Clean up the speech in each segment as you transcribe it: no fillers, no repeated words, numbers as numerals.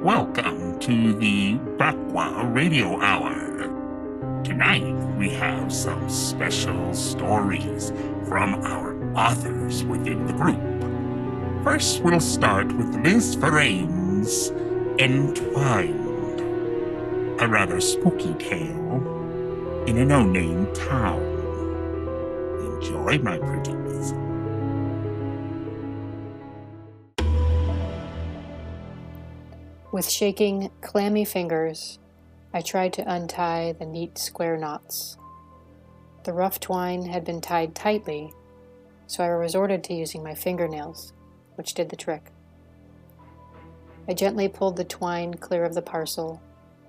Welcome to the BAQWA Radio Hour. Tonight we have some special stories from our authors within the group. First, we'll start with Ms. Faraim's Entwined, a rather spooky tale in a no-name town. Enjoy, my pretties. With shaking, clammy fingers, I tried to untie the neat square knots. The rough twine had been tied tightly, so I resorted to using my fingernails, which did the trick. I gently pulled the twine clear of the parcel,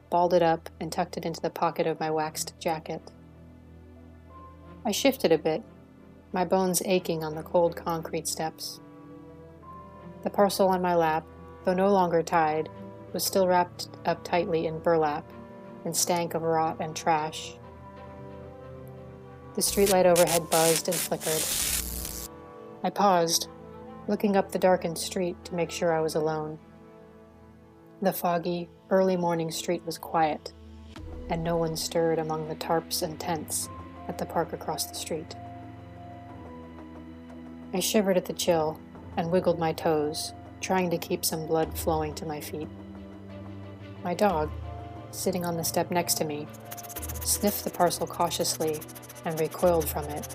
balled it up, and tucked it into the pocket of my waxed jacket. I shifted a bit, my bones aching on the cold concrete steps. The parcel on my lap, though no longer tied, was still wrapped up tightly in burlap and stank of rot and trash. The streetlight overhead buzzed and flickered. I paused, looking up the darkened street to make sure I was alone. The foggy, early morning street was quiet, and no one stirred among the tarps and tents at the park across the street. I shivered at the chill and wiggled my toes, trying to keep some blood flowing to my feet. My dog, sitting on the step next to me, sniffed the parcel cautiously and recoiled from it,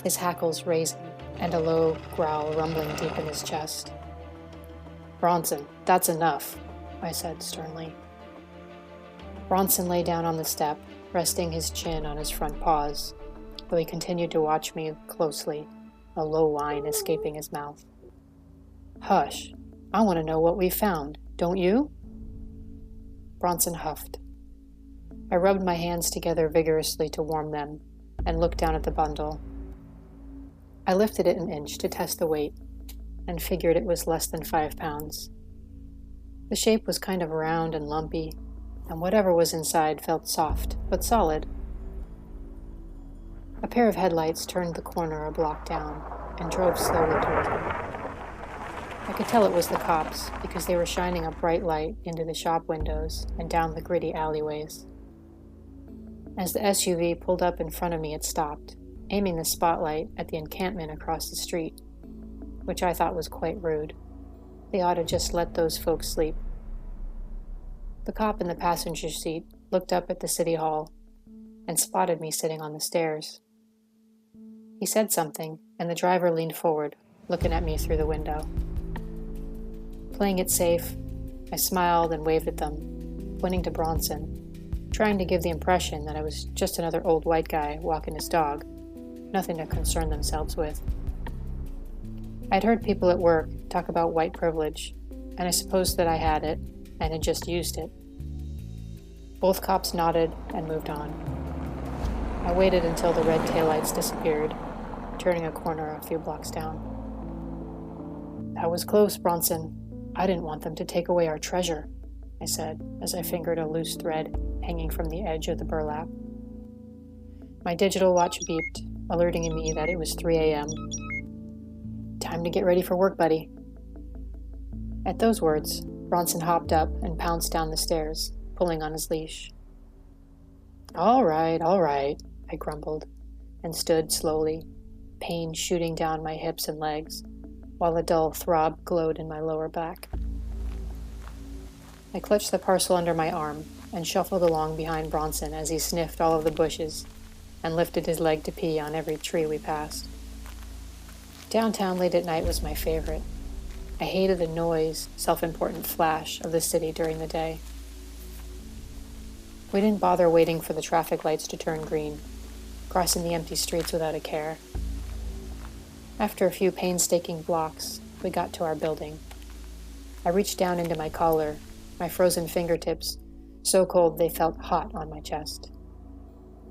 his hackles raising and a low growl rumbling deep in his chest. "Bronson, that's enough," I said sternly. Bronson lay down on the step, resting his chin on his front paws, though he continued to watch me closely, a low whine escaping his mouth. "Hush, I want to know what we found, don't you?" Bronson huffed. I rubbed my hands together vigorously to warm them and looked down at the bundle. I lifted it an inch to test the weight and figured it was less than 5 pounds. The shape was kind of round and lumpy, and whatever was inside felt soft but solid. A pair of headlights turned the corner a block down and drove slowly toward me. I could tell it was the cops because they were shining a bright light into the shop windows and down the gritty alleyways. As the SUV pulled up in front of me, it stopped, aiming the spotlight at the encampment across the street, which I thought was quite rude. They ought to just let those folks sleep. The cop in the passenger seat looked up at the city hall and spotted me sitting on the stairs. He said something, and the driver leaned forward, looking at me through the window. Playing it safe, I smiled and waved at them, pointing to Bronson, trying to give the impression that I was just another old white guy walking his dog, nothing to concern themselves with. I'd heard people at work talk about white privilege, and I supposed that I had it and had just used it. Both cops nodded and moved on. I waited until the red taillights disappeared, turning a corner a few blocks down. "That was close, Bronson. I didn't want them to take away our treasure," I said as I fingered a loose thread hanging from the edge of the burlap. My digital watch beeped, alerting me that it was 3 a.m. "Time to get ready for work, buddy." At those words, Bronson hopped up and pounced down the stairs, pulling on his leash. All right, I grumbled, and stood slowly, pain shooting down my hips and legs, while a dull throb glowed in my lower back. I clutched the parcel under my arm and shuffled along behind Bronson as he sniffed all of the bushes and lifted his leg to pee on every tree we passed. Downtown late at night was my favorite. I hated the noise, self-important flash of the city during the day. We didn't bother waiting for the traffic lights to turn green, crossing the empty streets without a care. After a few painstaking blocks, we got to our building. I reached down into my collar, my frozen fingertips so cold they felt hot on my chest.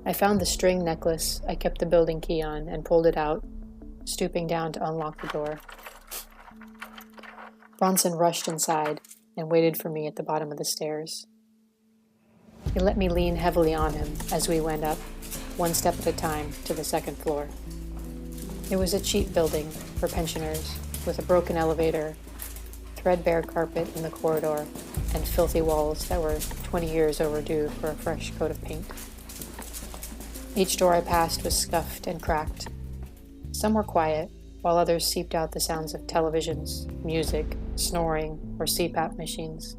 I found the string necklace I kept the building key on and pulled it out, stooping down to unlock the door. Bronson rushed inside and waited for me at the bottom of the stairs. He let me lean heavily on him as we went up, one step at a time, to the second floor. It was a cheap building for pensioners, with a broken elevator, threadbare carpet in the corridor, and filthy walls that were 20 years overdue for a fresh coat of paint. Each door I passed was scuffed and cracked. Some were quiet, while others seeped out the sounds of televisions, music, snoring, or CPAP machines.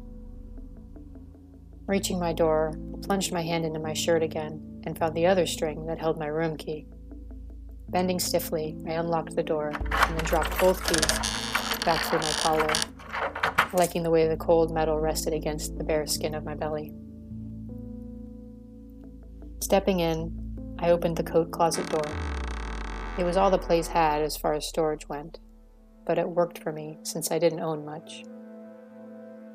Reaching my door, I plunged my hand into my shirt again and found the other string that held my room key. Bending stiffly, I unlocked the door and then dropped both keys back through my collar, liking the way the cold metal rested against the bare skin of my belly. Stepping in, I opened the coat closet door. It was all the place had as far as storage went, but it worked for me since I didn't own much.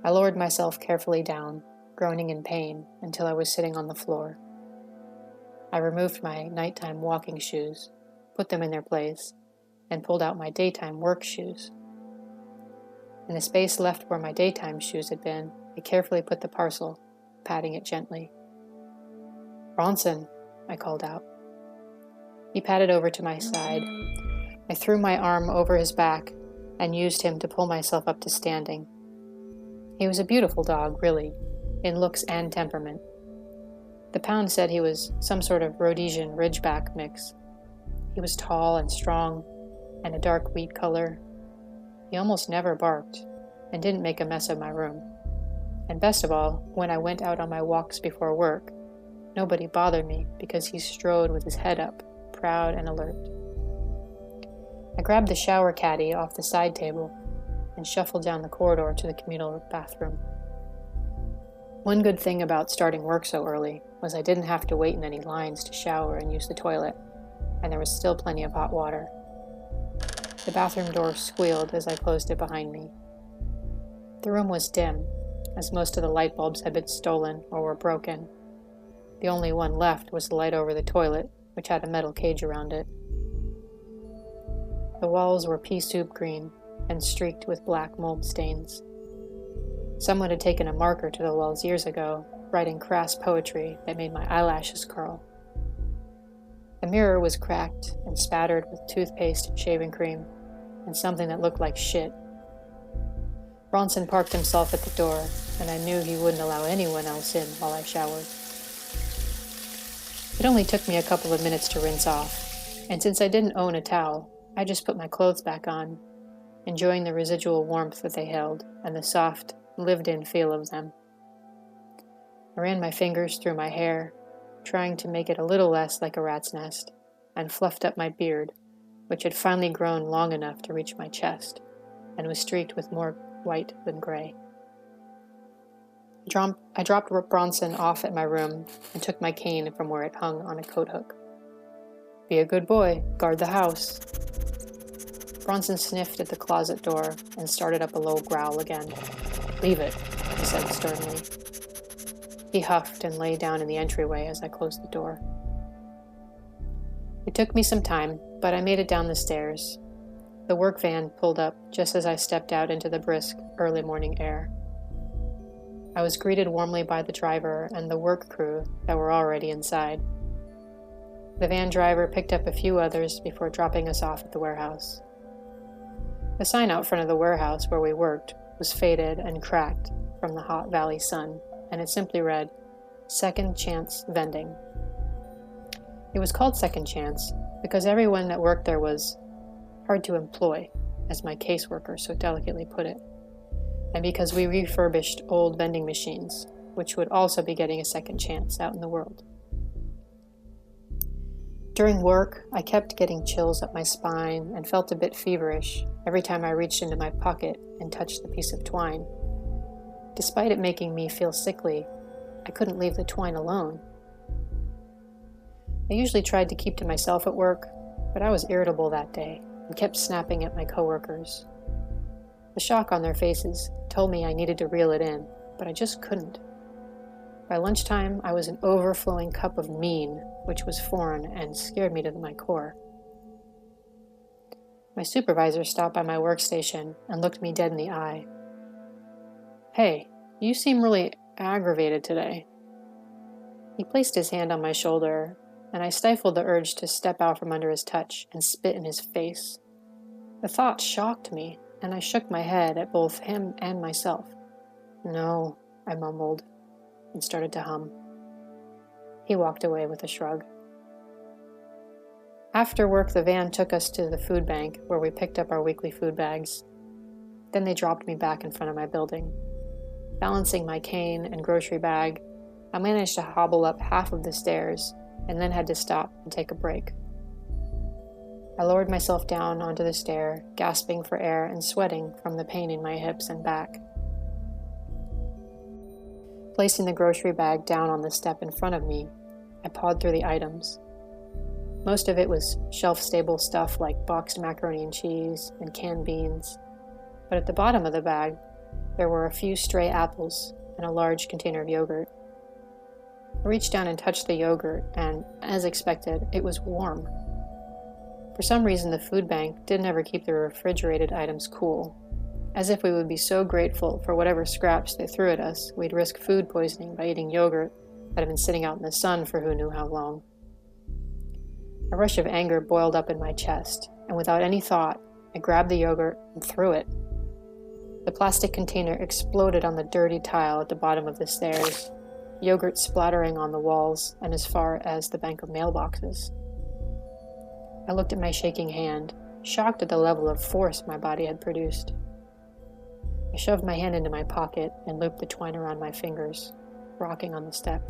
I lowered myself carefully down, groaning in pain until I was sitting on the floor. I removed my nighttime walking shoes, put them in their place, and pulled out my daytime work shoes. In the space left where my daytime shoes had been, I carefully put the parcel, patting it gently. "Bronson," I called out. He padded over to my side. I threw my arm over his back and used him to pull myself up to standing. He was a beautiful dog, really, in looks and temperament. The pound said he was some sort of Rhodesian Ridgeback mix. He was tall and strong, and a dark wheat color. He almost never barked, and didn't make a mess of my room. And best of all, when I went out on my walks before work, nobody bothered me because he strode with his head up, proud and alert. I grabbed the shower caddy off the side table and shuffled down the corridor to the communal bathroom. One good thing about starting work so early was I didn't have to wait in any lines to shower and use the toilet, and there was still plenty of hot water. The bathroom door squealed as I closed it behind me. The room was dim, as most of the light bulbs had been stolen or were broken. The only one left was the light over the toilet, which had a metal cage around it. The walls were pea soup green and streaked with black mold stains. Someone had taken a marker to the walls years ago, writing crass poetry that made my eyelashes curl. The mirror was cracked and spattered with toothpaste and shaving cream, and something that looked like shit. Bronson parked himself at the door, and I knew he wouldn't allow anyone else in while I showered. It only took me a couple of minutes to rinse off, and since I didn't own a towel, I just put my clothes back on, enjoying the residual warmth that they held and the soft, lived-in feel of them. I ran my fingers through my hair, trying to make it a little less like a rat's nest, and fluffed up my beard, which had finally grown long enough to reach my chest, and was streaked with more white than gray. I dropped Bronson off at my room and took my cane from where it hung on a coat hook. "Be a good boy, guard the house." Bronson sniffed at the closet door and started up a low growl again. "Leave it," he said sternly. He huffed and lay down in the entryway as I closed the door. It took me some time, but I made it down the stairs. The work van pulled up just as I stepped out into the brisk, early morning air. I was greeted warmly by the driver and the work crew that were already inside. The van driver picked up a few others before dropping us off at the warehouse. The sign out front of the warehouse where we worked was faded and cracked from the hot valley sun, and it simply read, "Second Chance Vending." It was called Second Chance because everyone that worked there was hard to employ, as my caseworker so delicately put it, and because we refurbished old vending machines, which would also be getting a second chance out in the world. During work, I kept getting chills up my spine and felt a bit feverish every time I reached into my pocket and touched the piece of twine. Despite it making me feel sickly, I couldn't leave the twine alone. I usually tried to keep to myself at work, but I was irritable that day and kept snapping at my coworkers. The shock on their faces told me I needed to reel it in, but I just couldn't. By lunchtime, I was an overflowing cup of mean, which was foreign and scared me to my core. My supervisor stopped by my workstation and looked me dead in the eye. "Hey, you seem really aggravated today." He placed his hand on my shoulder, and I stifled the urge to step out from under his touch and spit in his face. The thought shocked me, and I shook my head at both him and myself. No, I mumbled, and started to hum. He walked away with a shrug. After work, the van took us to the food bank, where we picked up our weekly food bags. Then they dropped me back in front of my building. Balancing my cane and grocery bag, I managed to hobble up half of the stairs, and then had to stop and take a break. I lowered myself down onto the stair, gasping for air and sweating from the pain in my hips and back. Placing the grocery bag down on the step in front of me, I pawed through the items. Most of it was shelf-stable stuff like boxed macaroni and cheese and canned beans, but at the bottom of the bag, there were a few stray apples and a large container of yogurt. I reached down and touched the yogurt, and, as expected, it was warm. For some reason, the food bank didn't ever keep the refrigerated items cool, as if we would be so grateful for whatever scraps they threw at us, we'd risk food poisoning by eating yogurt that had been sitting out in the sun for who knew how long. A rush of anger boiled up in my chest, and without any thought, I grabbed the yogurt and threw it. The plastic container exploded on the dirty tile at the bottom of the stairs, yogurt splattering on the walls and as far as the bank of mailboxes. I looked at my shaking hand, shocked at the level of force my body had produced. I shoved my hand into my pocket and looped the twine around my fingers, rocking on the step.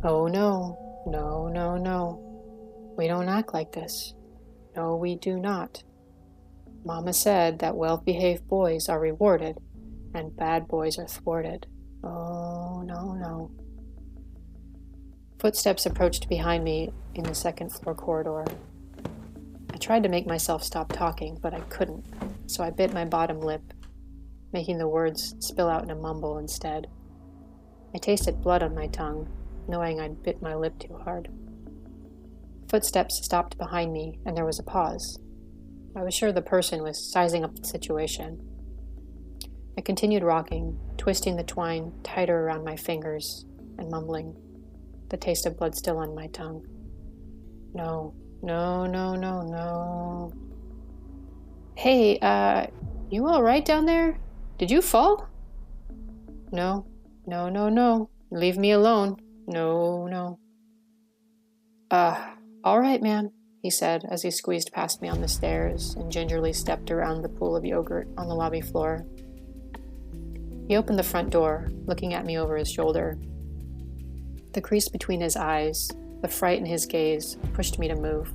Oh no, no, no, no. We don't act like this. No, we do not. Mama said that well-behaved boys are rewarded and bad boys are thwarted. Oh, no, no. Footsteps approached behind me in the second-floor corridor. I tried to make myself stop talking, but I couldn't, so I bit my bottom lip, making the words spill out in a mumble instead. I tasted blood on my tongue, knowing I'd bit my lip too hard. Footsteps stopped behind me, and there was a pause. I was sure the person was sizing up the situation. I continued rocking, twisting the twine tighter around my fingers, and mumbling, the taste of blood still on my tongue. No, no, no, no, no. Hey, you all right down there? Did you fall? No, no, no, no. Leave me alone. No, no. All right, man, he said as he squeezed past me on the stairs and gingerly stepped around the pool of yogurt on the lobby floor. He opened the front door, looking at me over his shoulder. The crease between his eyes, the fright in his gaze, pushed me to move.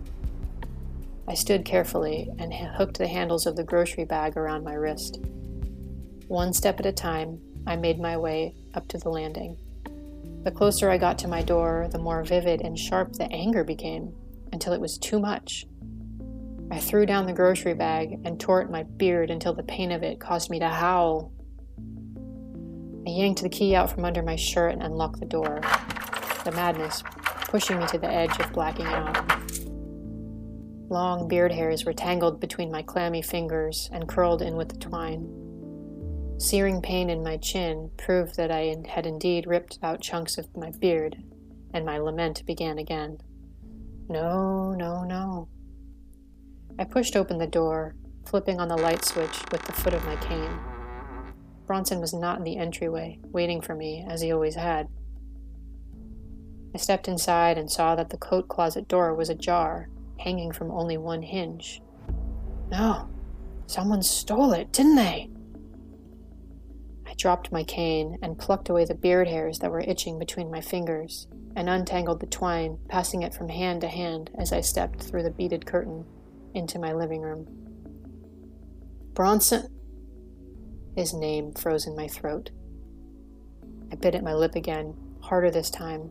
I stood carefully and hooked the handles of the grocery bag around my wrist. One step at a time, I made my way up to the landing. The closer I got to my door, the more vivid and sharp the anger became, until it was too much. I threw down the grocery bag and tore at my beard until the pain of it caused me to howl. I yanked the key out from under my shirt and unlocked the door, the madness pushing me to the edge of blacking out. Long beard hairs were tangled between my clammy fingers and curled in with the twine. Searing pain in my chin proved that I had indeed ripped out chunks of my beard, and my lament began again. No, no, no. I pushed open the door, flipping on the light switch with the foot of my cane. Bronson was not in the entryway, waiting for me, as he always had. I stepped inside and saw that the coat closet door was ajar, hanging from only one hinge. No, someone stole it, didn't they? I dropped my cane and plucked away the beard hairs that were itching between my fingers, and untangled the twine, passing it from hand to hand as I stepped through the beaded curtain into my living room. Bronson? His name froze in my throat. I bit at my lip again, harder this time,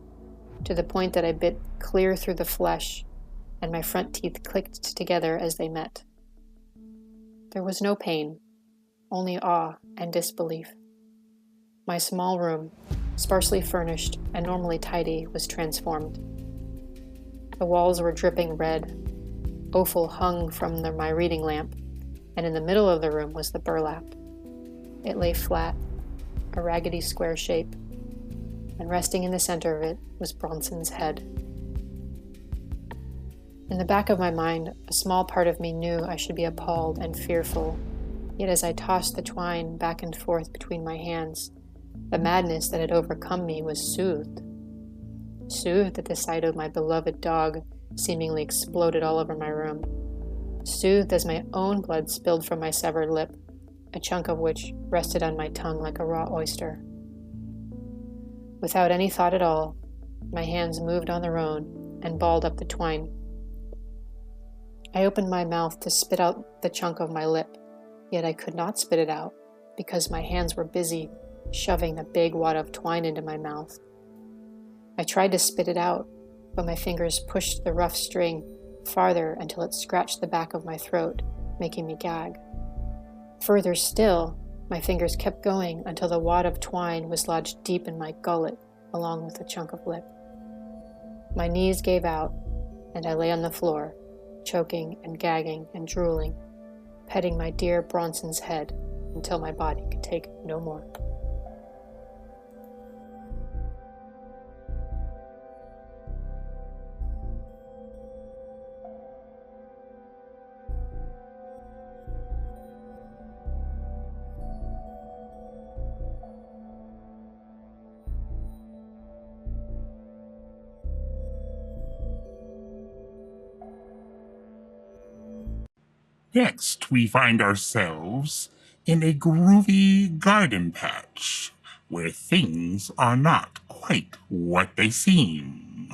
to the point that I bit clear through the flesh, and my front teeth clicked together as they met. There was no pain, only awe and disbelief. My small room, sparsely furnished and normally tidy, was transformed. The walls were dripping red, offal hung from my reading lamp, and in the middle of the room was the burlap. It lay flat, a raggedy square shape, and resting in the center of it was Bronson's head. In the back of my mind, a small part of me knew I should be appalled and fearful, yet as I tossed the twine back and forth between my hands, The madness that had overcome me was soothed. Soothed at the sight of my beloved dog seemingly exploded all over my room. Soothed as my own blood spilled from my severed lip, a chunk of which rested on my tongue like a raw oyster. Without any thought at all, my hands moved on their own and balled up the twine. I opened my mouth to spit out the chunk of my lip, yet I could not spit it out because my hands were busy shoving the big wad of twine into my mouth. I tried to spit it out, but my fingers pushed the rough string farther until it scratched the back of my throat, making me gag. Further still, my fingers kept going until the wad of twine was lodged deep in my gullet, along with the chunk of lip. My knees gave out, and I lay on the floor, choking and gagging and drooling, petting my dear Bronson's head until my body could take no more. Next, we find ourselves in a groovy garden patch where things are not quite what they seem.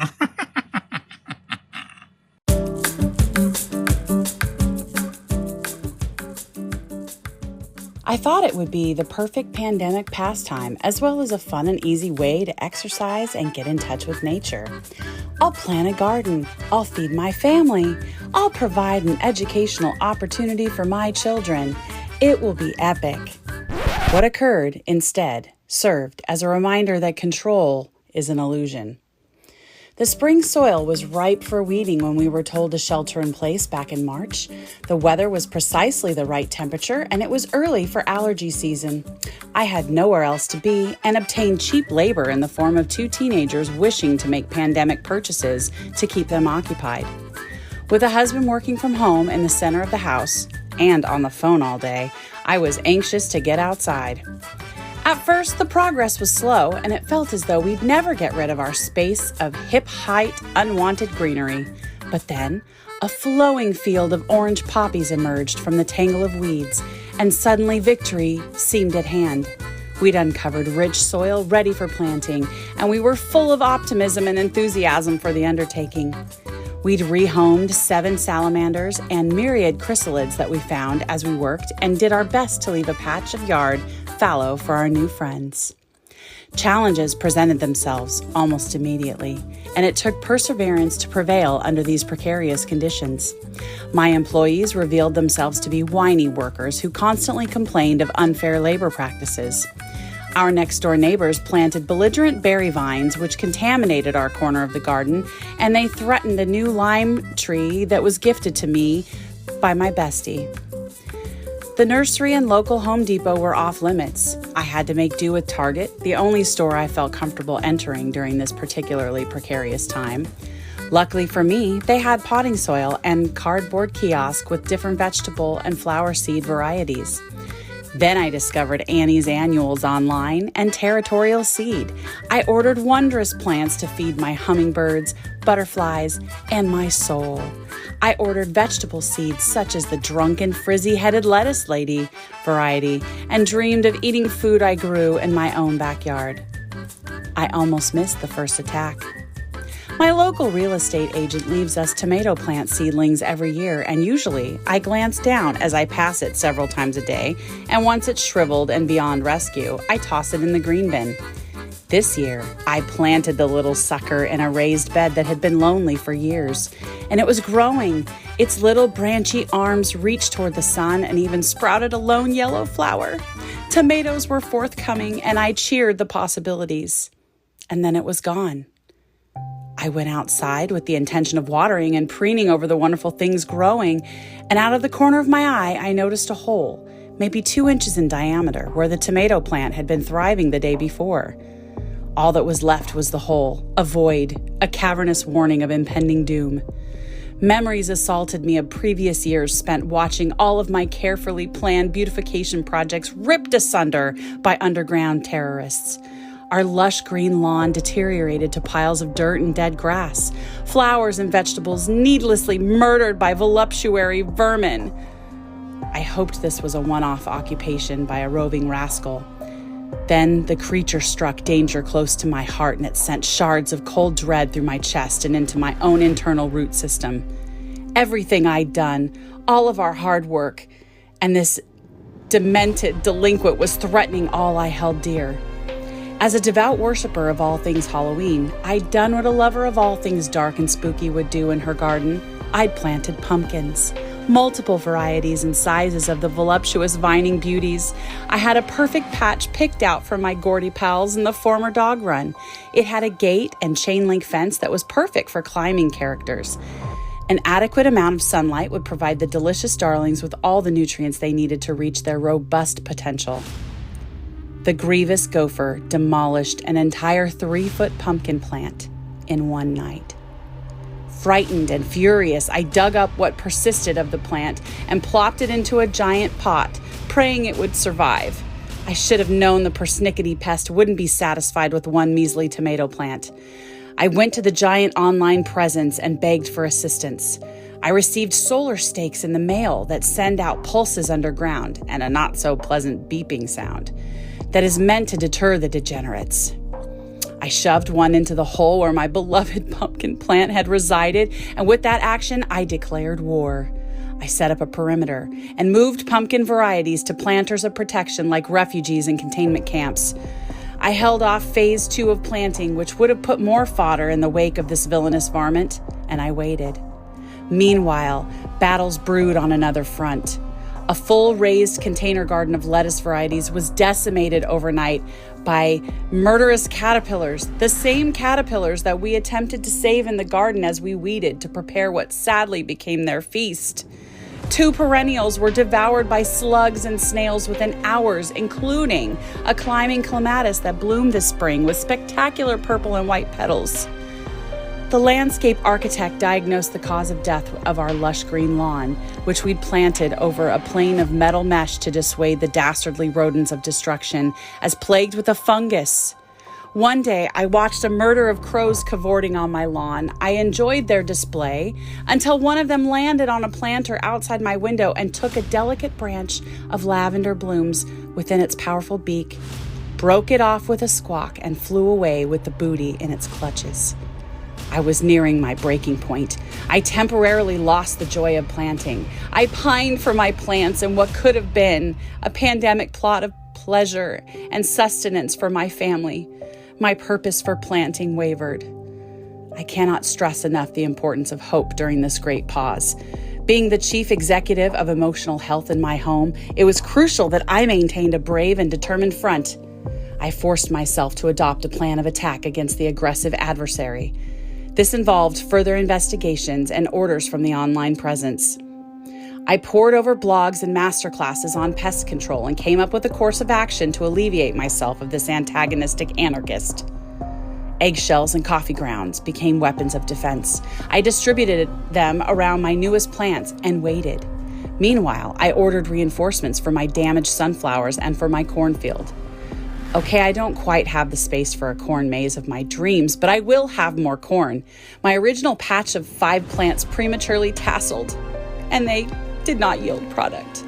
I thought it would be the perfect pandemic pastime, as well as a fun and easy way to exercise and get in touch with nature. I'll plant a garden. I'll feed my family. I'll provide an educational opportunity for my children. It will be epic. What occurred, instead, served as a reminder that control is an illusion. The spring soil was ripe for weeding when we were told to shelter in place back in March. The weather was precisely the right temperature, and it was early for allergy season. I had nowhere else to be and obtained cheap labor in the form of 2 teenagers wishing to make pandemic purchases to keep them occupied. With a husband working from home in the center of the house and on the phone all day, I was anxious to get outside. At first, the progress was slow, and it felt as though we'd never get rid of our space of hip-height, unwanted greenery. But then, a flowing field of orange poppies emerged from the tangle of weeds, and suddenly victory seemed at hand. We'd uncovered rich soil ready for planting, and we were full of optimism and enthusiasm for the undertaking. We'd rehomed 7 salamanders and myriad chrysalids that we found as we worked and did our best to leave a patch of yard fallow for our new friends. Challenges presented themselves almost immediately, and it took perseverance to prevail under these precarious conditions. My employees revealed themselves to be whiny workers who constantly complained of unfair labor practices. Our next-door neighbors planted belligerent berry vines which contaminated our corner of the garden, and they threatened a new lime tree that was gifted to me by my bestie. The nursery and local Home Depot were off limits. I had to make do with Target, the only store I felt comfortable entering during this particularly precarious time. Luckily for me, they had potting soil and cardboard kiosk with different vegetable and flower seed varieties. Then I discovered Annie's Annuals online and Territorial Seed. I ordered wondrous plants to feed my hummingbirds, butterflies, and my soul. I ordered vegetable seeds such as the drunken frizzy-headed lettuce lady variety and dreamed of eating food I grew in my own backyard. I almost missed the first attack. My local real estate agent leaves us tomato plant seedlings every year, and usually I glance down as I pass it several times a day, and once it's shriveled and beyond rescue, I toss it in the green bin. This year, I planted the little sucker in a raised bed that had been lonely for years, and it was growing. Its little branchy arms reached toward the sun and even sprouted a lone yellow flower. Tomatoes were forthcoming, and I cheered the possibilities. And then it was gone. I went outside with the intention of watering and preening over the wonderful things growing, and out of the corner of my eye, I noticed a hole, maybe 2 inches in diameter, where the tomato plant had been thriving the day before. All that was left was the hole, a void, a cavernous warning of impending doom. Memories assaulted me of previous years spent watching all of my carefully planned beautification projects ripped asunder by underground terrorists. Our lush green lawn deteriorated to piles of dirt and dead grass, flowers and vegetables needlessly murdered by voluptuary vermin. I hoped this was a one-off occupation by a roving rascal. Then the creature struck danger close to my heart, and it sent shards of cold dread through my chest and into my own internal root system. Everything I'd done, all of our hard work, and this demented delinquent was threatening all I held dear. As a devout worshiper of all things Halloween, I'd done what a lover of all things dark and spooky would do in her garden. I'd planted pumpkins, multiple varieties and sizes of the voluptuous vining beauties. I had a perfect patch picked out for my Gordy pals in the former dog run. It had a gate and chain link fence that was perfect for climbing characters. An adequate amount of sunlight would provide the delicious darlings with all the nutrients they needed to reach their robust potential. The grievous gopher demolished an entire 3-foot pumpkin plant in one night. Frightened and furious, I dug up what persisted of the plant and plopped it into a giant pot, praying it would survive. I should have known the persnickety pest wouldn't be satisfied with one measly tomato plant. I went to the giant online presence and begged for assistance. I received solar stakes in the mail that send out pulses underground and a not-so-pleasant beeping sound that is meant to deter the degenerates. I shoved one into the hole where my beloved pumpkin plant had resided, and with that action, I declared war. I set up a perimeter and moved pumpkin varieties to planters of protection like refugees in containment camps. I held off phase 2 of planting, which would have put more fodder in the wake of this villainous varmint, and I waited. Meanwhile, battles brewed on another front. A full raised container garden of lettuce varieties was decimated overnight by murderous caterpillars, the same caterpillars that we attempted to save in the garden as we weeded to prepare what sadly became their feast. 2 perennials were devoured by slugs and snails within hours, including a climbing clematis that bloomed this spring with spectacular purple and white petals. The landscape architect diagnosed the cause of death of our lush green lawn, which we'd planted over a plane of metal mesh to dissuade the dastardly rodents of destruction, as plagued with a fungus. One day, I watched a murder of crows cavorting on my lawn. I enjoyed their display until one of them landed on a planter outside my window and took a delicate branch of lavender blooms within its powerful beak, broke it off with a squawk, and flew away with the booty in its clutches. I was nearing my breaking point. I temporarily lost the joy of planting. I pined for my plants and what could have been a pandemic plot of pleasure and sustenance for my family. My purpose for planting wavered. I cannot stress enough the importance of hope during this great pause. Being the chief executive of emotional health in my home, it was crucial that I maintained a brave and determined front. I forced myself to adopt a plan of attack against the aggressive adversary. This involved further investigations and orders from the online presence. I pored over blogs and masterclasses on pest control and came up with a course of action to alleviate myself of this antagonistic anarchist. Eggshells and coffee grounds became weapons of defense. I distributed them around my newest plants and waited. Meanwhile, I ordered reinforcements for my damaged sunflowers and for my cornfield. Okay, I don't quite have the space for a corn maze of my dreams, but I will have more corn. My original patch of 5 plants prematurely tasseled, and they did not yield product.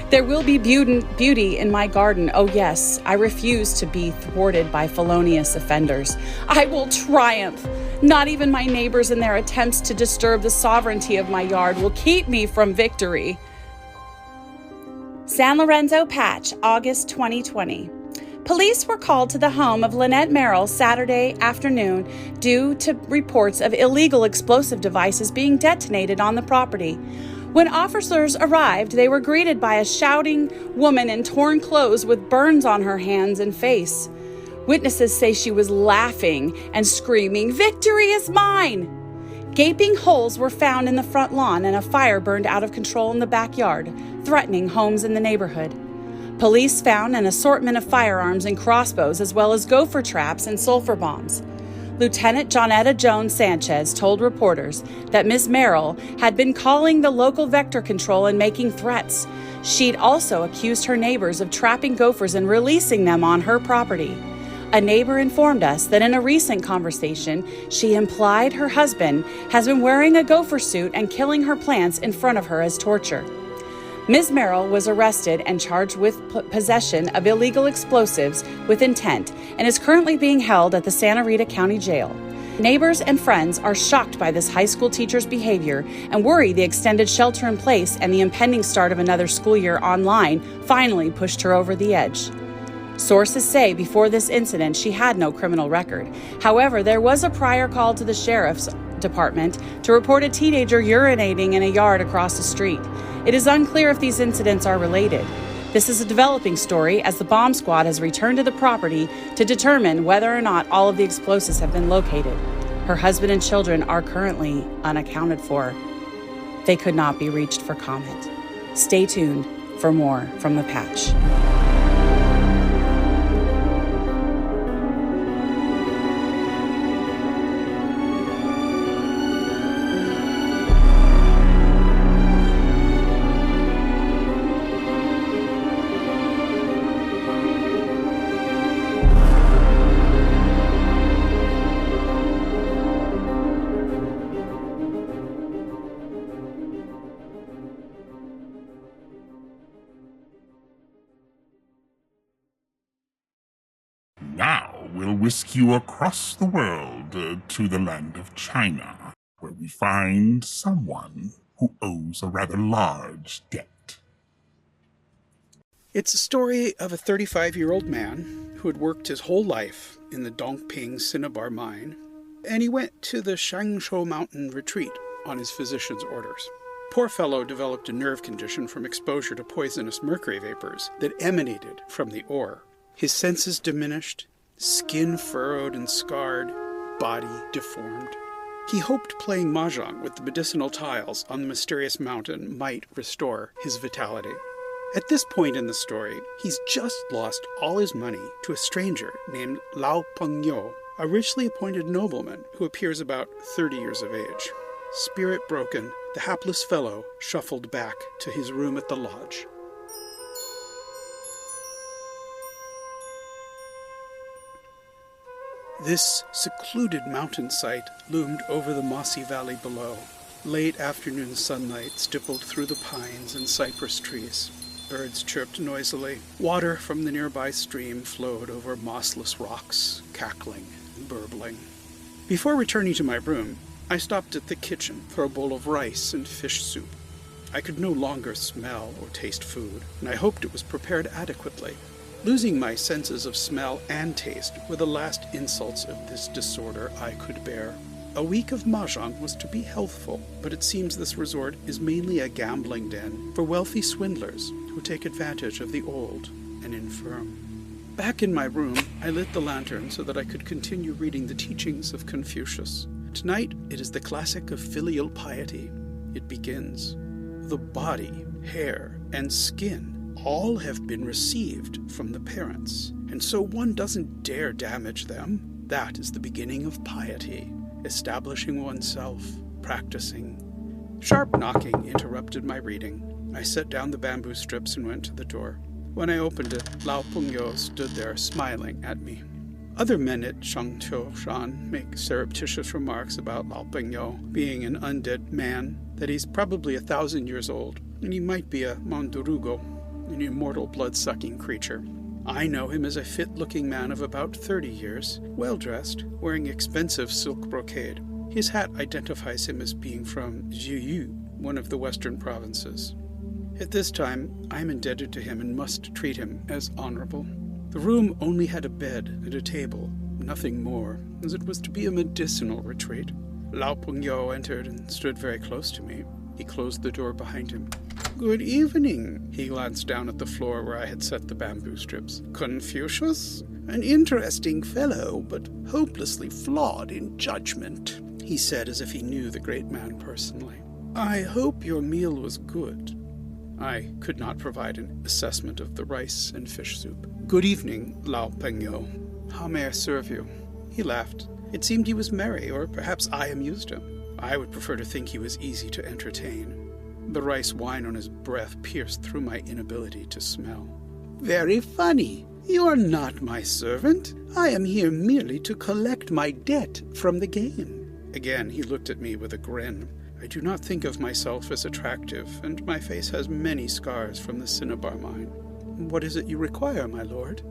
There will be beauty in my garden. Oh yes, I refuse to be thwarted by felonious offenders. I will triumph. Not even my neighbors in their attempts to disturb the sovereignty of my yard will keep me from victory. San Lorenzo Patch, August 2020. Police were called to the home of Lynette Merrill Saturday afternoon due to reports of illegal explosive devices being detonated on the property. When officers arrived, they were greeted by a shouting woman in torn clothes with burns on her hands and face. Witnesses say she was laughing and screaming, "Victory is mine!" Gaping holes were found in the front lawn and a fire burned out of control in the backyard, threatening homes in the neighborhood. Police found an assortment of firearms and crossbows as well as gopher traps and sulfur bombs. Lieutenant Johnetta Jones Sanchez told reporters that Ms. Merrill had been calling the local vector control and making threats. She'd also accused her neighbors of trapping gophers and releasing them on her property. A neighbor informed us that in a recent conversation, she implied her husband has been wearing a gopher suit and killing her plants in front of her as torture. Ms. Merrill was arrested and charged with possession of illegal explosives with intent and is currently being held at the Santa Rita County Jail. Neighbors and friends are shocked by this high school teacher's behavior and worry the extended shelter in place and the impending start of another school year online finally pushed her over the edge. Sources say before this incident she had no criminal record. However, there was a prior call to the sheriff's department to report a teenager urinating in a yard across the street. It is unclear if these incidents are related. This is a developing story as the bomb squad has returned to the property to determine whether or not all of the explosives have been located. Her husband and children are currently unaccounted for. They could not be reached for comment. Stay tuned for more from The Patch. Now we'll whisk you across the world to the land of China, where we find someone who owes a rather large debt. It's a story of a 35-year-old man who had worked his whole life in the Dongping Cinnabar mine, and he went to the Shangshou Mountain retreat on his physician's orders. Poor fellow developed a nerve condition from exposure to poisonous mercury vapors that emanated from the ore. His senses diminished, skin furrowed and scarred, body deformed. He hoped playing mahjong with the medicinal tiles on the mysterious mountain might restore his vitality. At this point in the story, he's just lost all his money to a stranger named Lao Pengyo, a richly appointed nobleman who appears about 30 years of age. Spirit broken, the hapless fellow shuffled back to his room at the lodge. This secluded mountain site loomed over the mossy valley below. Late afternoon sunlight stippled through the pines and cypress trees. Birds chirped noisily. Water from the nearby stream flowed over mossless rocks, cackling and burbling. Before returning to my room, I stopped at the kitchen for a bowl of rice and fish soup. I could no longer smell or taste food, and I hoped it was prepared adequately. Losing my senses of smell and taste were the last insults of this disorder I could bear. A week of mahjong was to be healthful, but it seems this resort is mainly a gambling den for wealthy swindlers who take advantage of the old and infirm. Back in my room, I lit the lantern so that I could continue reading the teachings of Confucius. Tonight, it is the classic of filial piety. It begins, "The body, hair, and skin all have been received from the parents, and so one doesn't dare damage them. That is the beginning of piety, establishing oneself, practicing." Sharp knocking interrupted my reading. I set down the bamboo strips and went to the door. When I opened it, Lao Pengyo stood there smiling at me. Other men at Shangqiushan make surreptitious remarks about Lao Pengyo being an undead man, that he's probably 1,000 years old, and he might be a Mandurugo, an immortal blood-sucking creature. I know him as a fit-looking man of about 30 years, well-dressed, wearing expensive silk brocade. His hat identifies him as being from Jiyu, one of the western provinces. At this time, I am indebted to him and must treat him as honorable. The room only had a bed and a table, nothing more, as it was to be a medicinal retreat. Lao Pengyo entered and stood very close to me. He closed the door behind him. "Good evening." He glanced down at the floor where I had set the bamboo strips. "Confucius? An interesting fellow, but hopelessly flawed in judgment," he said as if he knew the great man personally. "I hope your meal was good." I could not provide an assessment of the rice and fish soup. "Good evening, Lao Pengyo. How may I serve you?" He laughed. It seemed he was merry, or perhaps I amused him. I would prefer to think he was easy to entertain. The rice wine on his breath pierced through my inability to smell. Very funny. You're not my servant. I am here merely to collect my debt from the game. Again, he looked at me with a grin. I do not think of myself as attractive, and my face has many scars from the cinnabar mine. What is it you require, my lord?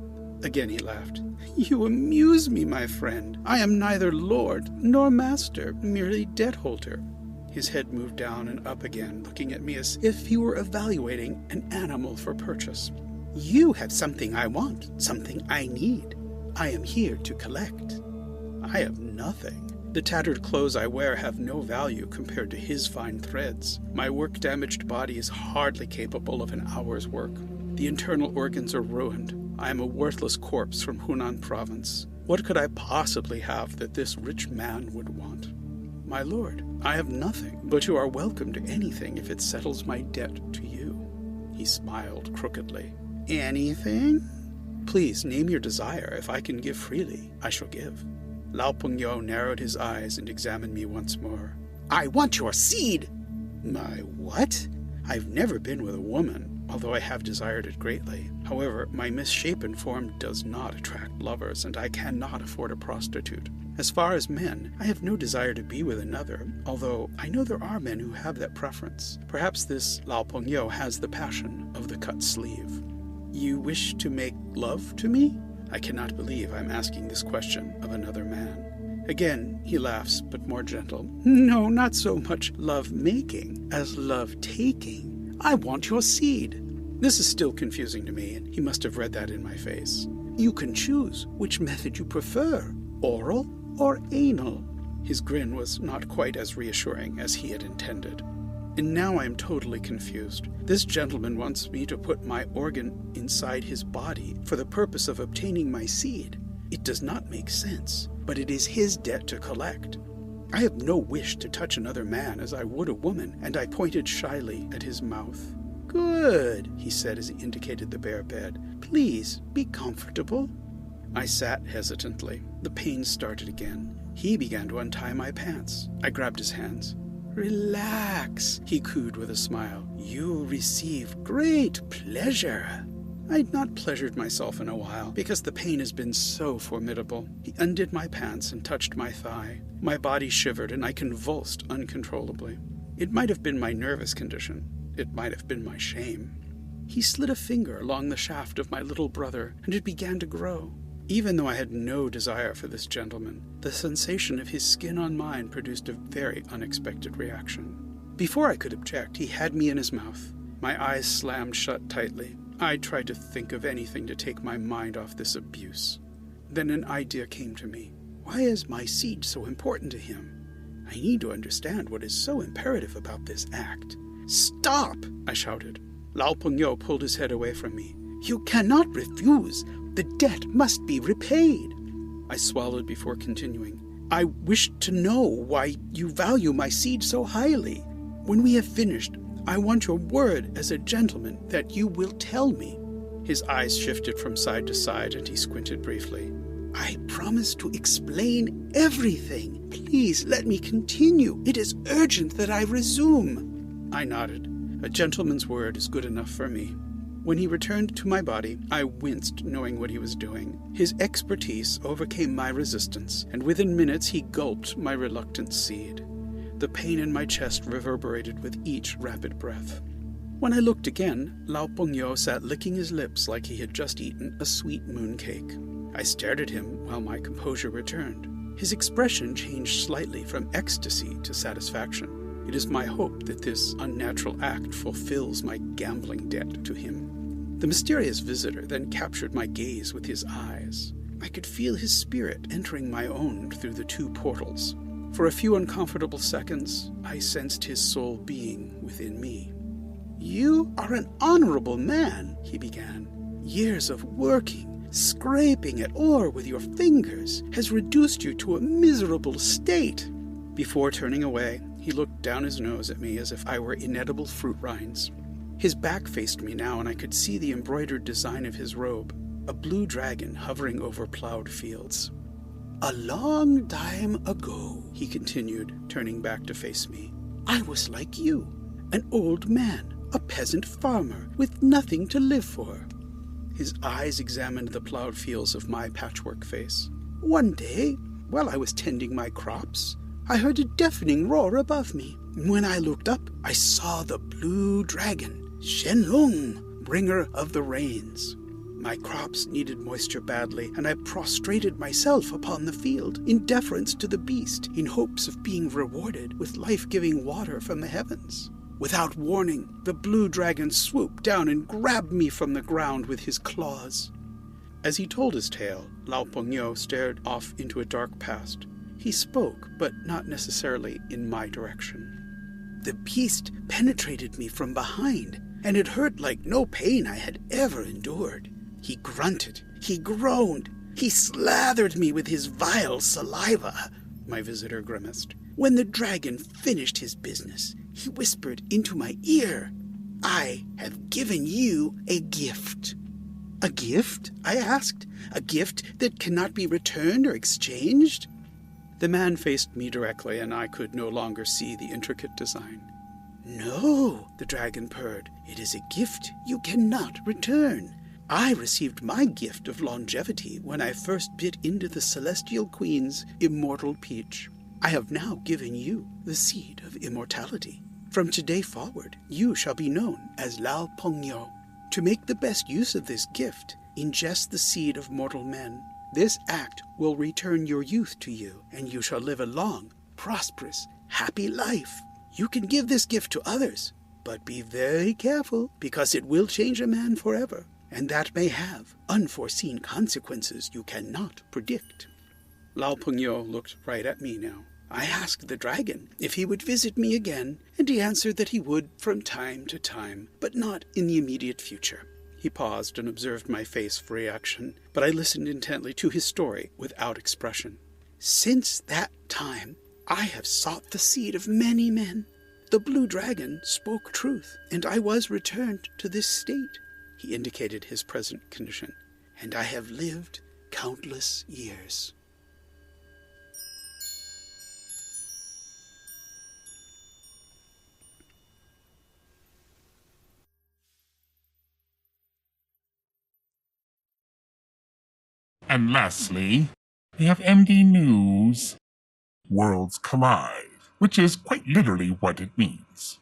Again he laughed. You amuse me, my friend. I am neither lord nor master, merely debt holder. His head moved down and up again, looking at me as if he were evaluating an animal for purchase. You have something I want, something I need. I am here to collect. I have nothing. The tattered clothes I wear have no value compared to his fine threads. My work-damaged body is hardly capable of an hour's work. The internal organs are ruined. I am a worthless corpse from Hunan province. What could I possibly have that this rich man would want? My lord, I have nothing, but you are welcome to anything if it settles my debt to you. He smiled crookedly. Anything? Please name your desire. If I can give freely, I shall give. Lao Pengyo narrowed his eyes and examined me once more. I want your seed! My what? I've never been with a woman, although I have desired it greatly. However, my misshapen form does not attract lovers, and I cannot afford a prostitute. As far as men, I have no desire to be with another, although I know there are men who have that preference. Perhaps this Lao Pengyo has the passion of the cut sleeve. You wish to make love to me? I cannot believe I'm asking this question of another man. Again, he laughs, but more gentle. No, not so much love-making as love-taking. I want your seed. This is still confusing to me, and he must have read that in my face. You can choose which method you prefer, oral or anal. His grin was not quite as reassuring as he had intended. And now I am totally confused. This gentleman wants me to put my organ inside his body for the purpose of obtaining my seed. It does not make sense, but it is his debt to collect. I have no wish to touch another man as I would a woman, and I pointed shyly at his mouth. Good, he said as he indicated the bare bed. Please, be comfortable. I sat hesitantly. The pain started again. He began to untie my pants. I grabbed his hands. Relax, he cooed with a smile. You'll receive great pleasure. I'd not pleasured myself in a while, because the pain has been so formidable. He undid my pants and touched my thigh. My body shivered, and I convulsed uncontrollably. It might have been my nervous condition. It might have been my shame. He slid a finger along the shaft of my little brother, and it began to grow. Even though I had no desire for this gentleman, the sensation of his skin on mine produced a very unexpected reaction. Before I could object, he had me in his mouth. My eyes slammed shut tightly. I tried to think of anything to take my mind off this abuse. Then an idea came to me. Why is my seed so important to him? I need to understand what is so imperative about this act. Stop! I shouted. Lao Pengyo pulled his head away from me. You cannot refuse. The debt must be repaid. I swallowed before continuing. I wish to know why you value my seed so highly. When we have finished, I want your word as a gentleman that you will tell me. His eyes shifted from side to side, and he squinted briefly. I promise to explain everything. Please let me continue. It is urgent that I resume. I nodded. A gentleman's word is good enough for me. When he returned to my body, I winced knowing what he was doing. His expertise overcame my resistance, and within minutes he gulped my reluctant seed. The pain in my chest reverberated with each rapid breath. When I looked again, Lao Pengyo sat licking his lips like he had just eaten a sweet mooncake. I stared at him while my composure returned. His expression changed slightly from ecstasy to satisfaction. It is my hope that this unnatural act fulfills my gambling debt to him. The mysterious visitor then captured my gaze with his eyes. I could feel his spirit entering my own through the two portals. For a few uncomfortable seconds, I sensed his soul being within me. You are an honorable man, he began. Years of working, scraping at ore with your fingers, has reduced you to a miserable state. Before turning away, he looked down his nose at me as if I were inedible fruit rinds. His back faced me now, and I could see the embroidered design of his robe, a blue dragon hovering over plowed fields. "A long time ago," he continued, turning back to face me, "I was like you, an old man, a peasant farmer with nothing to live for." His eyes examined the plowed fields of my patchwork face. "One day, while I was tending my crops, I heard a deafening roar above me. When I looked up, I saw the blue dragon, Shenlong, bringer of the rains. My crops needed moisture badly, and I prostrated myself upon the field in deference to the beast, in hopes of being rewarded with life-giving water from the heavens. Without warning, the blue dragon swooped down and grabbed me from the ground with his claws." As he told his tale, Lao Pengyo stared off into a dark past. He spoke, but not necessarily in my direction. "The beast penetrated me from behind, and it hurt like no pain I had ever endured. He grunted, he groaned, he slathered me with his vile saliva," my visitor grimaced. "When the dragon finished his business, he whispered into my ear, 'I have given you a gift.'" "A gift?" I asked. "A gift that cannot be returned or exchanged?" The man faced me directly, and I could no longer see the intricate design. "No," the dragon purred. "It is a gift you cannot return. I received my gift of longevity when I first bit into the Celestial Queen's immortal peach. I have now given you the seed of immortality. From today forward, you shall be known as Lao Pengyo. To make the best use of this gift, ingest the seed of mortal men. This act will return your youth to you, and you shall live a long, prosperous, happy life. You can give this gift to others, but be very careful, because it will change a man forever, and that may have unforeseen consequences you cannot predict." Lao Pengyo looked right at me now. I asked the dragon if he would visit me again, and he answered that he would from time to time, but not in the immediate future. He paused and observed my face for reaction, but I listened intently to his story without expression. "Since that time, I have sought the seed of many men. The blue dragon spoke truth, and I was returned to this state." He indicated his present condition. "And I have lived countless years." And lastly, we have MD News. Worlds collide, which is quite literally what it means.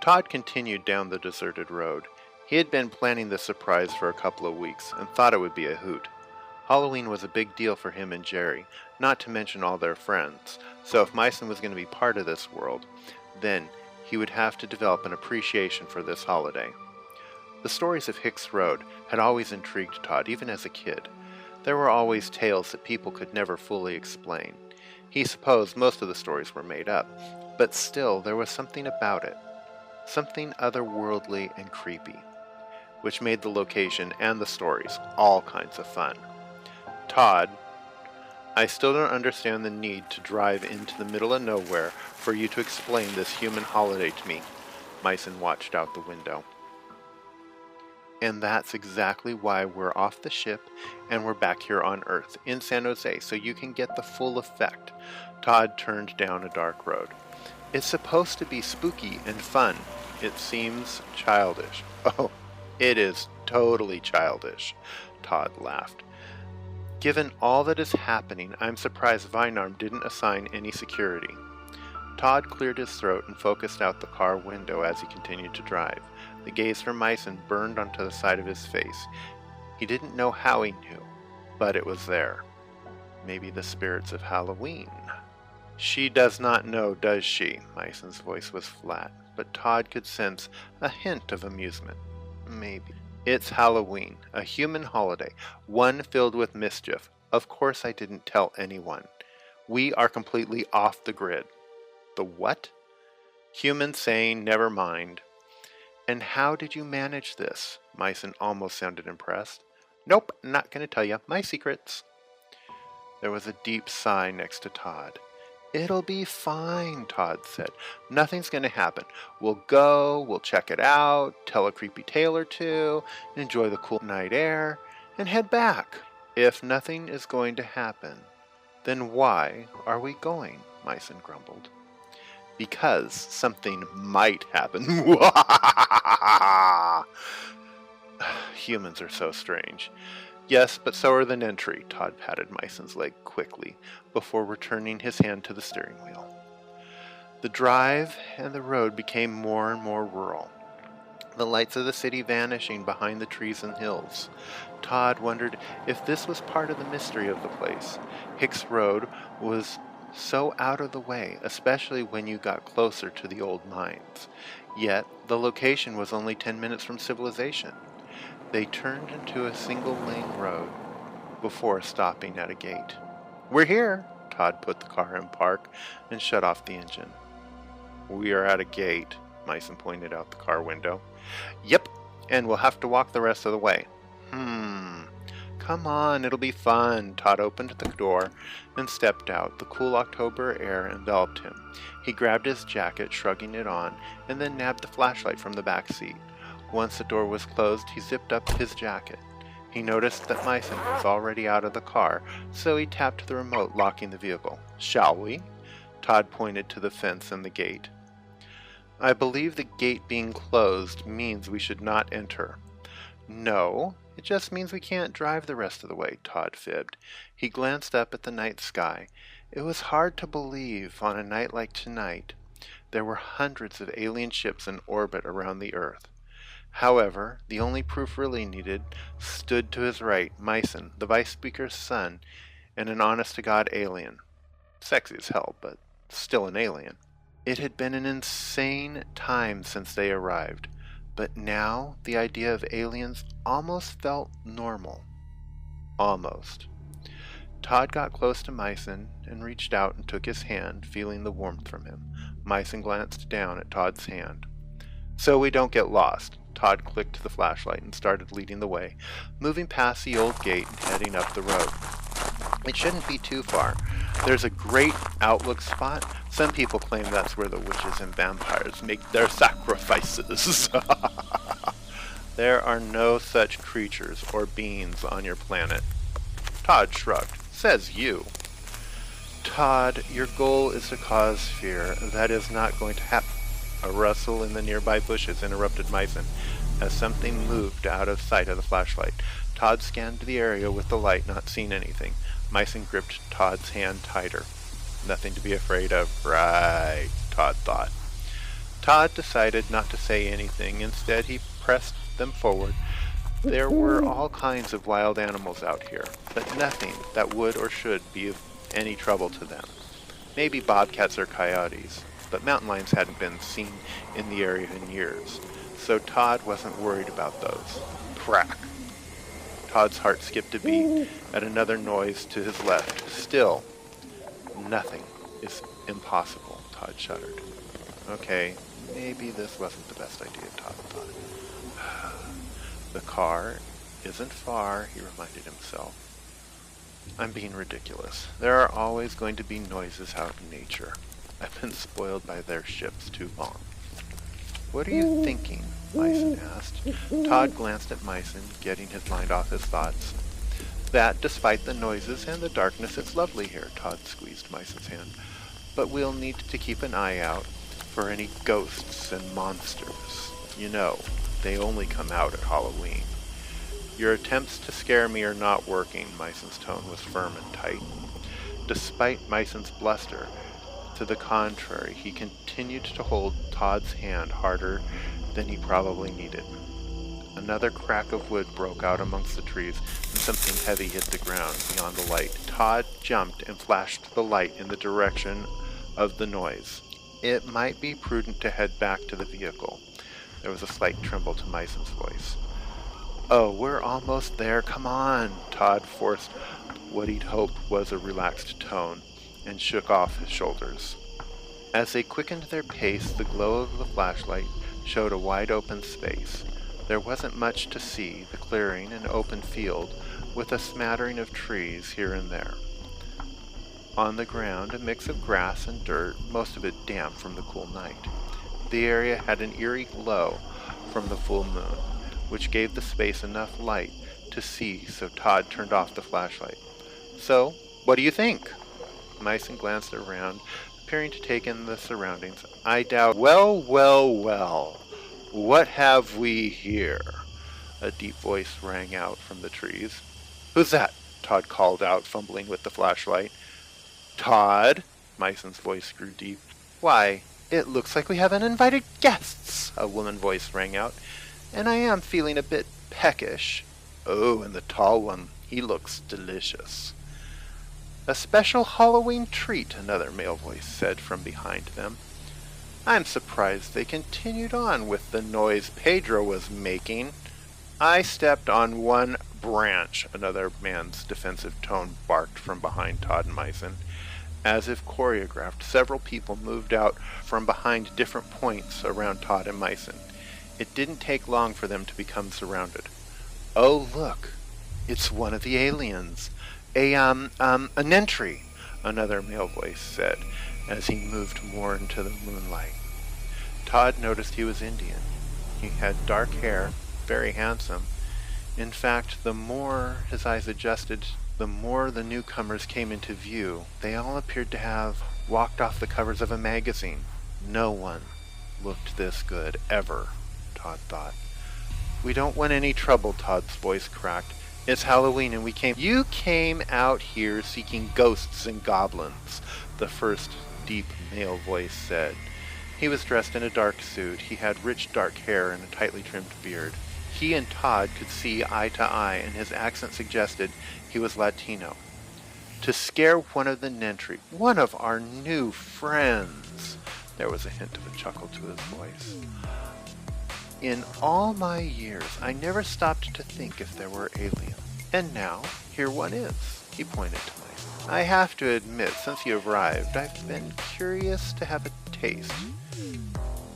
Todd continued down the deserted road. He had been planning this surprise for a couple of weeks and thought it would be a hoot. Halloween was a big deal for him and Jerry, not to mention all their friends, so if Myson was going to be part of this world, then he would have to develop an appreciation for this holiday. The stories of Hicks Road had always intrigued Todd, even as a kid. There were always tales that people could never fully explain. He supposed most of the stories were made up, but still there was something about it. Something otherworldly and creepy, which made the location and the stories all kinds of fun. "Todd, I still don't understand the need to drive into the middle of nowhere for you to explain this human holiday to me." Myson watched out the window. "And that's exactly why we're off the ship and we're back here on Earth, in San Jose, so you can get the full effect." Todd turned down a dark road. "It's supposed to be spooky and fun. It seems childish." "Oh, it is totally childish," Todd laughed. "Given all that is happening, I'm surprised Vinarm didn't assign any security." Todd cleared his throat and focused out the car window as he continued to drive. The gaze from Myson burned onto the side of his face. He didn't know how he knew, but it was there. Maybe the spirits of Halloween. "She does not know, does she?" Myson's voice was flat, but Todd could sense a hint of amusement. "Maybe. It's Halloween, a human holiday, one filled with mischief. Of course I didn't tell anyone. We are completely off the grid." "The what?" Human saying, never mind. And how did you manage this? Myson almost sounded impressed. Nope, not going to tell you. My secrets. There was a deep sigh next to Todd. It'll be fine, Todd said. Nothing's going to happen. We'll go, we'll check it out, tell a creepy tale or two, enjoy the cool night air, and head back. If nothing is going to happen, then why are we going? Myson grumbled. Because something might happen. Humans are so strange. Yes, but so are the Nentry. Todd patted Myson's leg quickly before returning his hand to the steering wheel. The drive and the road became more and more rural, the lights of the city vanishing behind the trees and hills. Todd wondered if this was part of the mystery of the place. Hicks Road was so out of the way, especially when you got closer to the old mines. Yet, the location was only 10 minutes from civilization. They turned into a single-lane road before stopping at a gate. We're here! Todd put the car in park and shut off the engine. We are at a gate, Myson pointed out the car window. Yep, and we'll have to walk the rest of the way. Come on, it'll be fun. Todd opened the door and stepped out. The cool October air enveloped him. He grabbed his jacket, shrugging it on, and then nabbed the flashlight from the back seat. Once the door was closed, he zipped up his jacket. He noticed that Myson was already out of the car, so he tapped the remote, locking the vehicle. Shall we? Todd pointed to the fence and the gate. I believe the gate being closed means we should not enter. No, it just means we can't drive the rest of the way, Todd fibbed. He glanced up at the night sky. It was hard to believe, on a night like tonight, there were hundreds of alien ships in orbit around the Earth. However, the only proof really needed stood to his right, Myson, the vice speaker's son, and an honest-to-God alien. Sexy as hell, but still an alien. It had been an insane time since they arrived, but now the idea of aliens almost felt normal. Almost. Todd got close to Myson and reached out and took his hand, feeling the warmth from him. Myson glanced down at Todd's hand. So we don't get lost. Todd clicked the flashlight and started leading the way, moving past the old gate and heading up the road. It shouldn't be too far. There's a great outlook spot. Some people claim that's where the witches and vampires make their sacrifices. There are no such creatures or beings on your planet. Todd shrugged. Says you. Todd, your goal is to cause fear. That is not going to happen. A rustle in the nearby bushes interrupted Myson as something moved out of sight of the flashlight. Todd scanned the area with the light, not seeing anything. Myson gripped Todd's hand tighter. Nothing to be afraid of, right, Todd thought. Todd decided not to say anything. Instead, he pressed them forward. There were all kinds of wild animals out here, but nothing that would or should be of any trouble to them. Maybe bobcats or coyotes, but mountain lions hadn't been seen in the area in years, so Todd wasn't worried about those. Crack! Todd's heart skipped a beat at another noise to his left. Still, nothing is impossible, Todd shuddered. Okay, maybe this wasn't the best idea, Todd thought. The car isn't far, he reminded himself. I'm being ridiculous. There are always going to be noises out in nature. I've been spoiled by their ships too long. What are you thinking? Myson asked. Todd glanced at Myson, getting his mind off his thoughts. That, despite the noises and the darkness, it's lovely here, Todd squeezed Myson's hand. But we'll need to keep an eye out for any ghosts and monsters. You know, they only come out at Halloween. Your attempts to scare me are not working, Myson's tone was firm and tight. Despite Myson's bluster, to the contrary, he continued to hold Todd's hand harder than he probably needed. Another crack of wood broke out amongst the trees, and something heavy hit the ground beyond the light. Todd jumped and flashed the light in the direction of the noise. It might be prudent to head back to the vehicle. There was a slight tremble to Myson's voice. Oh, we're almost there. Come on. Todd forced what he'd hoped was a relaxed tone and shook off his shoulders. As they quickened their pace, the glow of the flashlight showed a wide open space. There wasn't much to see, the clearing an open field with a smattering of trees here and there. On the ground, a mix of grass and dirt, most of it damp from the cool night. The area had an eerie glow from the full moon, which gave the space enough light to see, so Todd turned off the flashlight. "So, what do you think?" Myson glanced around, appearing to take in the surroundings. "I doubt—" Well, what have we here?" A deep voice rang out from the trees. "Who's that?" Todd called out, fumbling with the flashlight. "Todd?" Myson's voice grew deep. "Why, it looks like we have uninvited guests," a woman voice rang out. "And I am feeling a bit peckish." "Oh, and the tall one, he looks delicious." "A special Halloween treat," another male voice said from behind them. "I'm surprised they continued on with the noise Pedro was making." "I stepped on one branch," another man's defensive tone barked from behind Todd and Myson. As if choreographed, several people moved out from behind different points around Todd and Myson. It didn't take long for them to become surrounded. "Oh, look, it's one of the aliens. An entry," another male voice said, as he moved more into the moonlight. Todd noticed he was Indian. He had dark hair, very handsome. In fact, the more his eyes adjusted, the more the newcomers came into view. They all appeared to have walked off the covers of a magazine. No one looked this good, ever, Todd thought. "We don't want any trouble," Todd's voice cracked. "It's Halloween and You came out here seeking ghosts and goblins," the first deep male voice said. He was dressed in a dark suit. He had rich dark hair and a tightly trimmed beard. He and Todd could see eye to eye, and his accent suggested he was Latino. "To scare one of the Nentry, one of our new friends." There was a hint of a chuckle to his voice. "In all my years, I never stopped to think if there were aliens. And now, here one is." He pointed to Myson. "I have to admit, since you arrived, I've been curious to have a taste."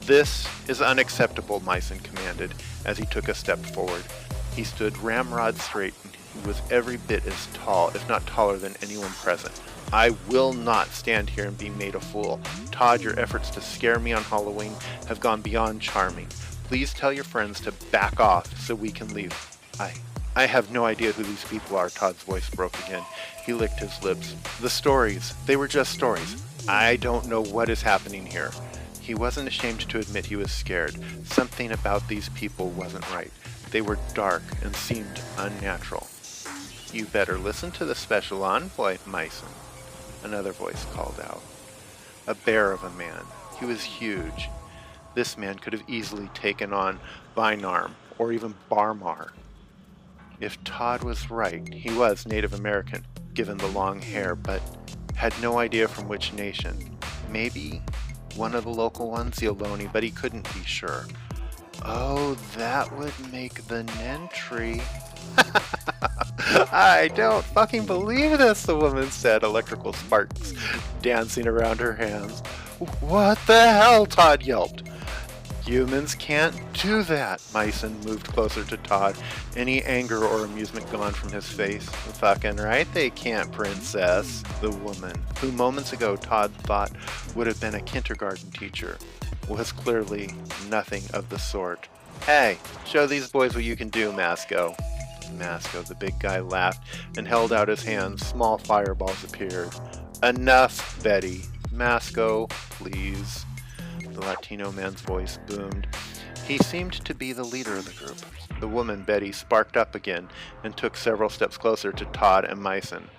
"This is unacceptable," Myson commanded, as he took a step forward. He stood ramrod straight, and he was every bit as tall, if not taller, than anyone present. "I will not stand here and be made a fool. Todd, your efforts to scare me on Halloween have gone beyond charming. Please tell your friends to back off so we can leave." I have no idea who these people are," Todd's voice broke again. He licked his lips. "The stories, they were just stories. I don't know what is happening here." He wasn't ashamed to admit he was scared. Something about these people wasn't right. They were dark and seemed unnatural. "You better listen to the special envoy, Myson," another voice called out. A bear of a man. He was huge. This man could have easily taken on Bynarm or even Barmar. If Todd was right, he was Native American, given the long hair, but had no idea from which nation. Maybe one of the local ones, the Ohlone, but he couldn't be sure. "Oh, that would make the Nentry." "I don't fucking believe this," the woman said, electrical sparks dancing around her hands. "What the hell?" Todd yelped. "Humans can't do that." Myson moved closer to Todd, any anger or amusement gone from his face. "Fucking right they can't, princess." The woman, who moments ago Todd thought would have been a kindergarten teacher, was clearly nothing of the sort. "Hey, show these boys what you can do, Masco." Masco, the big guy, laughed and held out his hands. Small fireballs appeared. "Enough, Betty. Masco, please." The Latino man's voice boomed. He seemed to be the leader of the group. The woman, Betty, sparked up again and took several steps closer to Todd and Myson.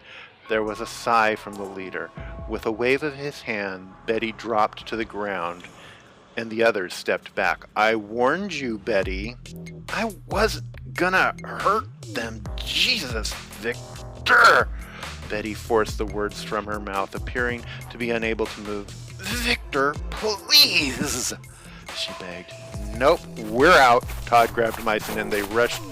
There was a sigh from the leader. With a wave of his hand, Betty dropped to the ground, and the others stepped back. "I warned you, Betty." "I wasn't gonna hurt them. Jesus, Victor!" Betty forced the words from her mouth, appearing to be unable to move. "Victor, please," she begged. "Nope, we're out." Todd grabbed Myson and they rushed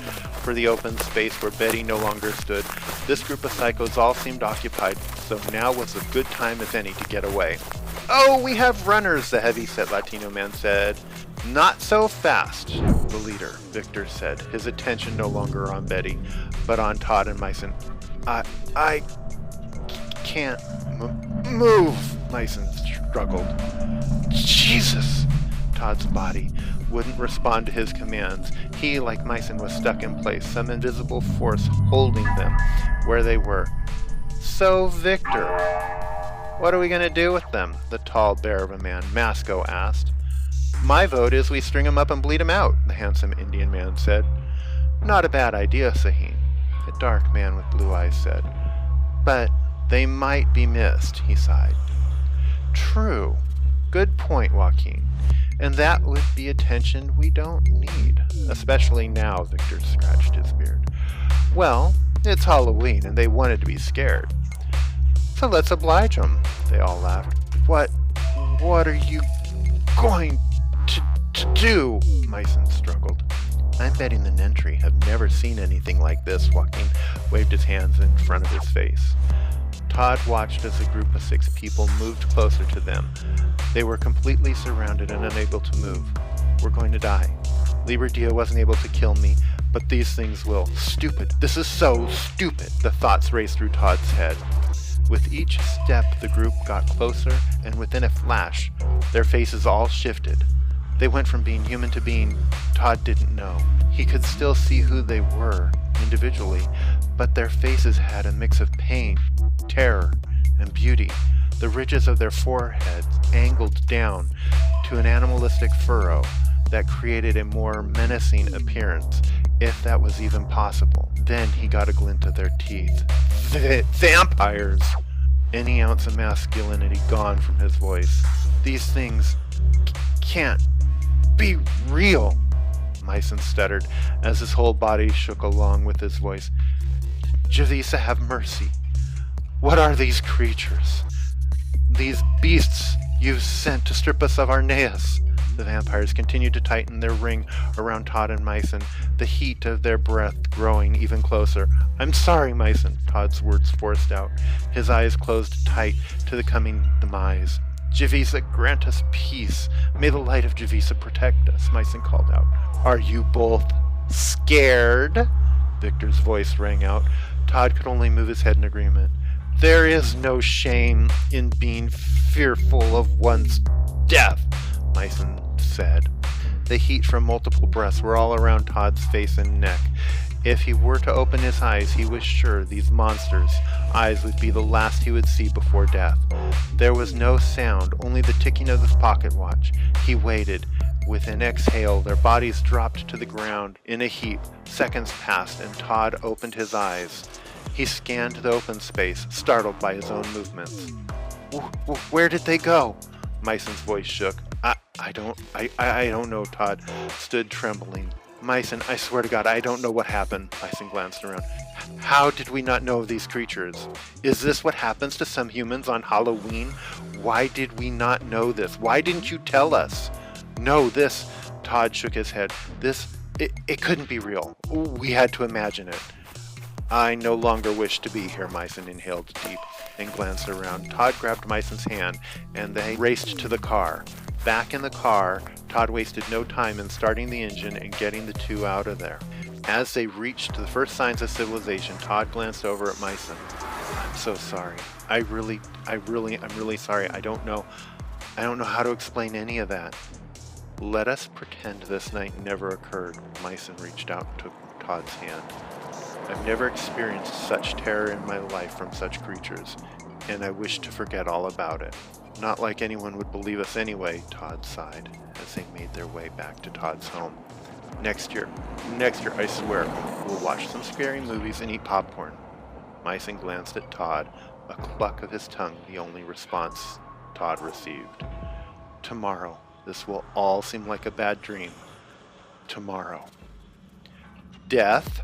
for the open space where Betty no longer stood. This group of psychos all seemed occupied, so now was as good time as any to get away. Oh, we have runners, the heavy-set Latino man said. Not so fast, the leader, Victor said, his attention no longer on Betty, but on Todd and Myson. I can't move, Myson struggled. Jesus! Todd's body wouldn't respond to his commands. He, like Myson, was stuck in place, some invisible force holding them where they were. So, Victor, what are we going to do with them? The tall bear of a man, Masco, asked. My vote is we string him up and bleed him out, the handsome Indian man said. Not a bad idea, Sahin, the dark man with blue eyes said. But they might be missed, he sighed. True. Good point, Joaquin. And that would be attention we don't need. Especially now, Victor scratched his beard. Well, it's Halloween, and they wanted to be scared. So let's oblige them, they all laughed. What are you going to do? Myson struggled. I'm betting the Nentry have never seen anything like this, Joaquin waved his hands in front of his face. Todd watched as a group of 6 people moved closer to them. They were completely surrounded and unable to move. We're going to die. Liberadia wasn't able to kill me, but these things will. Stupid. This is so stupid. The thoughts raced through Todd's head. With each step, the group got closer, and within a flash, their faces all shifted. They went from being human to being Todd didn't know. He could still see who they were individually, but their faces had a mix of pain, terror, and beauty. The ridges of their foreheads angled down to an animalistic furrow that created a more menacing appearance, if that was even possible. Then he got a glint of their teeth. Vampires! Any ounce of masculinity gone from his voice. These things can't be real, Myson stuttered as his whole body shook along with his voice. Javisa, have mercy. What are these creatures? These beasts you've sent to strip us of our naas. The vampires continued to tighten their ring around Todd and Myson, the heat of their breath growing even closer. I'm sorry, Myson, Todd's words forced out, his eyes closed tight to the coming demise. Javisa, grant us peace. May the light of Javisa protect us, Myson called out. Are you both scared? Victor's voice rang out. Todd could only move his head in agreement. There is no shame in being fearful of one's death, Myson said. The heat from multiple breaths were all around Todd's face and neck. If he were to open his eyes, he was sure these monsters' eyes would be the last he would see before death. There was no sound, only the ticking of his pocket watch. He waited. With an exhale, their bodies dropped to the ground in a heap. Seconds passed, and Todd opened his eyes. He scanned the open space, startled by his own movements. Where did they go? Myson's voice shook. I don't know, Todd stood trembling. Myson, I swear to God, I don't know what happened. Myson glanced around. How did we not know of these creatures? Is this what happens to some humans on Halloween? Why did we not know this? Why didn't you tell us? No, this, Todd shook his head. It couldn't be real. We had to imagine it. I no longer wish to be here, Myson inhaled deep and glanced around. Todd grabbed Myson's hand, and they raced to the car. Back in the car, Todd wasted no time in starting the engine and getting the two out of there. As they reached the first signs of civilization, Todd glanced over at Myson. I'm so sorry. I'm really sorry. I don't know how to explain any of that. Let us pretend this night never occurred. Myson reached out and took Todd's hand. I've never experienced such terror in my life from such creatures, and I wish to forget all about it. Not like anyone would believe us anyway, Todd sighed, as they made their way back to Todd's home. Next year, I swear, we'll watch some scary movies and eat popcorn. Myson glanced at Todd, a cluck of his tongue the only response Todd received. Tomorrow, this will all seem like a bad dream. Tomorrow. Death?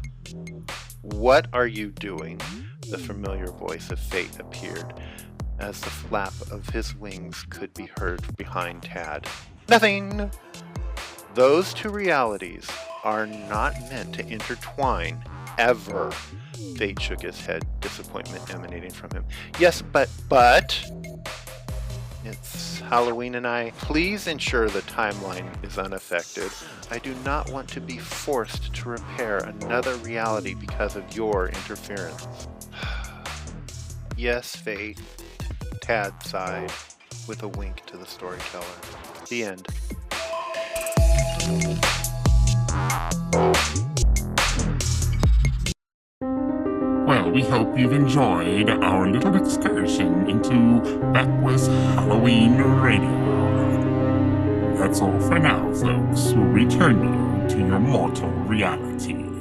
What are you doing? The familiar voice of fate appeared, as the flap of his wings could be heard behind Tad. Nothing! Those two realities are not meant to intertwine, ever. Fate shook his head, disappointment emanating from him. Yes, but... It's Halloween and please ensure the timeline is unaffected. I do not want to be forced to repair another reality because of your interference. Yes, Fate. Tad sighed, with a wink to the storyteller. The end. Well, we hope you've enjoyed our little excursion into BAQWA's Halloween radio hour. That's all for now, folks. We'll return you to your mortal reality.